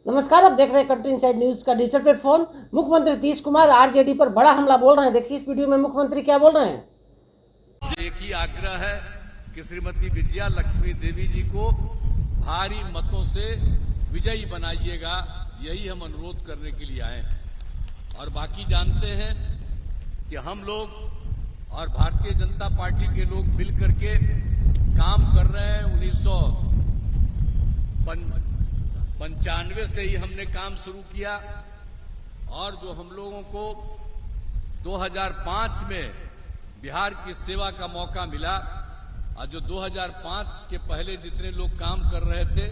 नमस्कार, आप देख रहे हैं कंट्री इनसाइड न्यूज का डिजिटल प्लेटफॉर्म। मुख्यमंत्री नीतीश कुमार आरजेडी पर बड़ा हमला बोल रहे हैं। देखिए इस वीडियो में मुख्यमंत्री क्या बोल रहे हैं। एक ही आग्रह है कि श्रीमती विजया लक्ष्मी देवी जी को भारी मतों से विजयी बनाइएगा, यही हम अनुरोध करने के लिए आए हैं। और बाकी जानते हैं कि हम लोग और भारतीय जनता पार्टी के लोग मिल करके काम कर रहे हैं। 1995 से ही हमने काम शुरू किया और जो हम लोगों को 2005 में बिहार की सेवा का मौका मिला और जो 2005 के पहले जितने लोग काम कर रहे थे,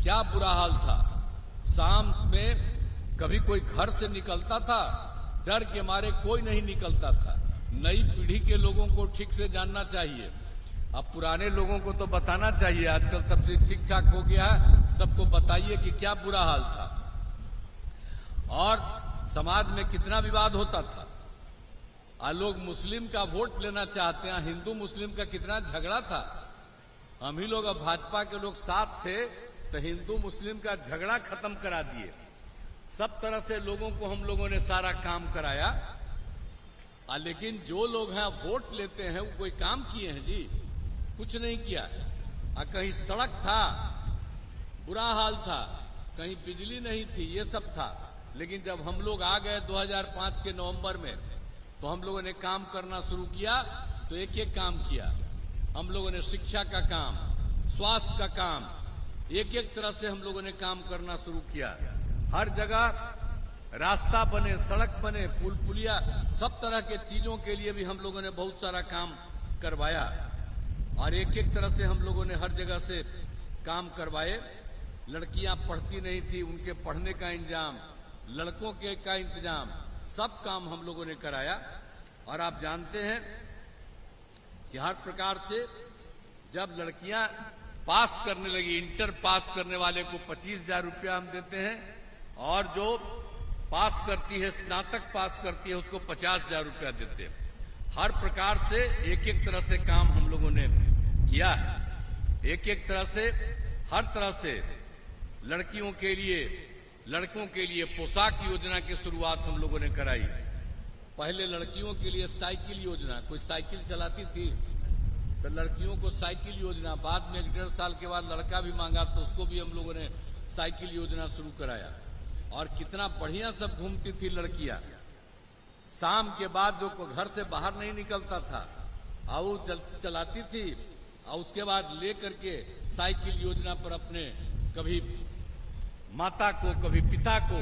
क्या बुरा हाल था। शाम में कभी कोई घर से निकलता था, डर के मारे कोई नहीं निकलता था। नई पीढ़ी के लोगों को ठीक से जानना चाहिए। अब पुराने लोगों को तो बताना चाहिए, आजकल सब चीज ठीक ठाक हो गया है, सबको बताइए कि क्या बुरा हाल था और समाज में कितना विवाद होता था। लोग मुस्लिम का वोट लेना चाहते हैं, हिंदू मुस्लिम का कितना झगड़ा था। हम ही लोग, अब भाजपा के लोग साथ थे तो हिंदू मुस्लिम का झगड़ा खत्म करा दिए। सब तरह से लोगों को हम लोगों ने सारा काम कराया। लेकिन जो लोग हैं वोट लेते हैं वो कोई काम किए हैं जी? कुछ नहीं किया। कहीं सड़क था, बुरा हाल था, कहीं बिजली नहीं थी, ये सब था। लेकिन जब हम लोग आ गए 2005 के नवंबर में तो हम लोगों ने काम करना शुरू किया तो एक एक काम किया। हम लोगों ने शिक्षा का काम, स्वास्थ्य का काम, एक एक तरह से हम लोगों ने काम करना शुरू किया। हर जगह रास्ता बने, सड़क बने, पुल पुलिया, सब तरह के चीजों के लिए भी हम लोगों ने बहुत सारा काम करवाया और एक एक तरह से हम लोगों ने हर जगह से काम करवाए। लड़कियां पढ़ती नहीं थी, उनके पढ़ने का इंतजाम, लड़कों के का इंतजाम, सब काम हम लोगों ने कराया। और आप जानते हैं कि हर प्रकार से जब लड़कियां पास करने लगी, इंटर पास करने वाले को 25,000 रुपया हम देते हैं और जो पास करती है, स्नातक पास करती है, उसको 50,000 रुपया देते हैं। हर प्रकार से एक एक तरह से काम हम लोगों ने किया है। एक एक तरह से, हर तरह से लड़कियों के लिए, लड़कों के लिए पोशाक योजना की शुरुआत हम लोगों ने कराई। पहले लड़कियों के लिए साइकिल योजना, कोई साइकिल चलाती थी तो लड़कियों को साइकिल योजना, बाद में 1.5 साल के बाद लड़का भी मांगा तो उसको भी हम लोगों ने साइकिल योजना शुरू कराया। और कितना बढ़िया सब घूमती थी लड़कियां। शाम के बाद जो को घर से बाहर नहीं निकलता था और चलाती थी और उसके बाद ले करके साइकिल योजना पर अपने कभी माता को, कभी पिता को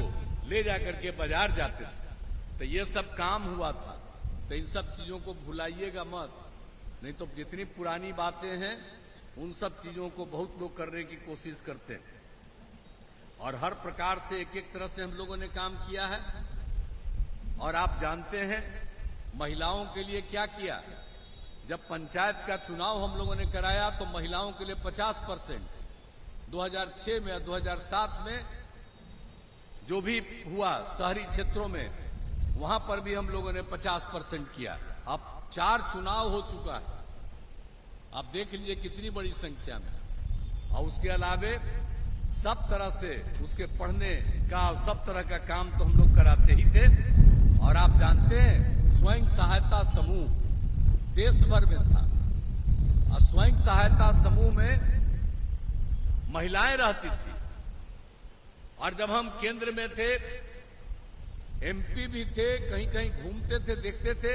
ले जाकर के बाजार जाते थे। तो ये सब काम हुआ था। तो इन सब चीजों को भुलाइएगा मत, नहीं तो जितनी पुरानी बातें हैं उन सब चीजों को बहुत लोग करने की कोशिश करते हैं। और हर प्रकार से एक एक तरह से हम लोगों ने काम किया है। और आप जानते हैं महिलाओं के लिए क्या किया। जब पंचायत का चुनाव हम लोगों ने कराया तो महिलाओं के लिए 50%, 2006 में, 2007 में जो भी हुआ शहरी क्षेत्रों में, वहां पर भी हम लोगों ने 50% किया। अब 4 चुनाव हो चुका है, आप देख लीजिए कितनी बड़ी संख्या में। और उसके अलावे सब तरह से उसके पढ़ने का, सब तरह का काम तो हम लोग कराते ही थे। और आप जानते हैं स्वयं सहायता समूह देश भर में था और स्वयं सहायता समूह में महिलाएं रहती थी। और जब हम केंद्र में थे, एमपी भी थे, कहीं कहीं घूमते थे, देखते थे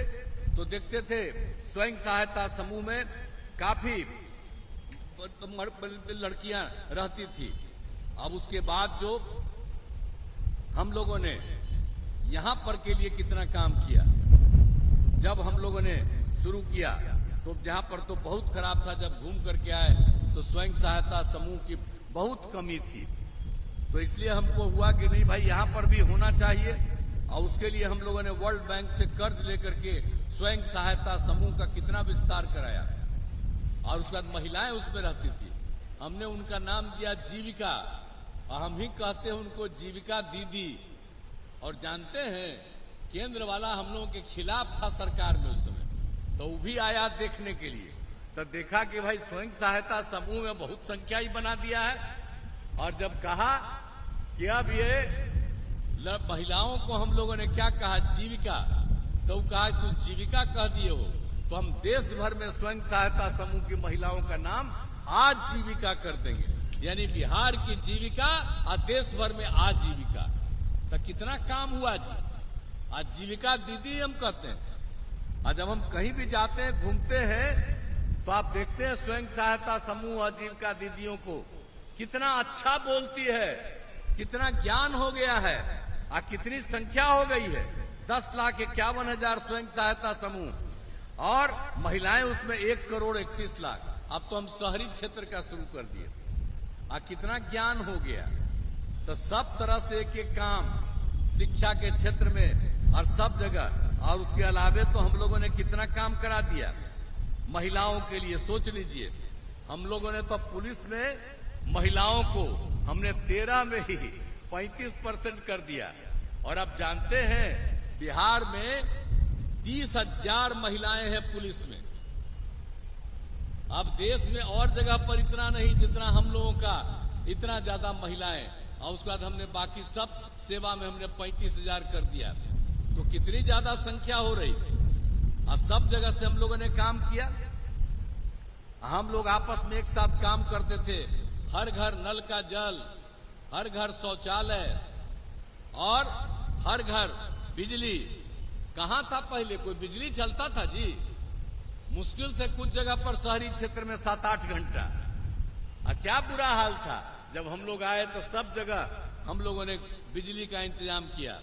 तो देखते थे स्वयं सहायता समूह में काफी लड़कियां रहती थी। अब उसके बाद जो हम लोगों ने यहां पर के लिए कितना काम किया। जब हम लोगों ने शुरू किया तो जहां पर तो बहुत खराब था, जब घूम करके आए तो स्वयं सहायता समूह की बहुत कमी थी। तो इसलिए हमको हुआ कि नहीं भाई, यहां पर भी होना चाहिए। और उसके लिए हम लोगों ने वर्ल्ड बैंक से कर्ज लेकर के स्वयं सहायता समूह का कितना विस्तार कराया। और उसके बाद महिलाएं उसमें रहती थी, हमने उनका नाम दिया जीविका, और हम ही कहते हैं उनको जीविका दीदी। और जानते हैं केंद्र वाला हम लोगों के खिलाफ था सरकार में उस समय, तो वो भी आया देखने के लिए। तो देखा कि भाई स्वयं सहायता समूह में बहुत संख्या ही बना दिया है। और जब कहा कि अब ये महिलाओं को हम लोगों ने क्या कहा, जीविका, तो कहा तुम जीविका कह दिए हो तो हम देश भर में स्वयं सहायता समूह की महिलाओं का नाम आजीविका कर देंगे, यानी बिहार की जीविका और देश भर में आजीविका। तो कितना काम हुआ जी, आजीविका दीदी हम कहते हैं। और जब हम कहीं भी जाते हैं, घूमते हैं, तो आप देखते हैं स्वयं सहायता समूह आजीविका दीदियों को कितना अच्छा बोलती है, कितना ज्ञान हो गया है और कितनी संख्या हो गई है। 10,51,000 स्वयं सहायता समूह और महिलाएं उसमें 1,31,00,000। अब तो हम शहरी क्षेत्र का शुरू कर दिए और कितना ज्ञान हो गया। तो सब तरह से एक काम शिक्षा के क्षेत्र में और सब जगह, और उसके अलावे तो हम लोगों ने कितना काम करा दिया महिलाओं के लिए। सोच लीजिए, हम लोगों ने तो पुलिस में महिलाओं को हमने 13 में ही 35% कर दिया। और अब जानते हैं बिहार में 30,000 महिलाएं हैं पुलिस में। अब देश में और जगह पर इतना नहीं जितना हम लोगों का, इतना ज्यादा महिलाएं। और उसके बाद हमने बाकी सब सेवा में हमने 35,000 कर दिया। तो कितनी ज्यादा संख्या हो रही। और सब जगह से हम लोगों ने काम किया। हम लोग आपस में एक साथ काम करते थे। हर घर नल का जल, हर घर शौचालय और हर घर बिजली। कहां था पहले कोई बिजली चलता था जी? मुश्किल से कुछ जगह पर शहरी क्षेत्र में 7-8 घंटा। और क्या बुरा हाल था। जब हम लोग आए तो सब जगह हम लोगों ने बिजली का इंतजाम किया।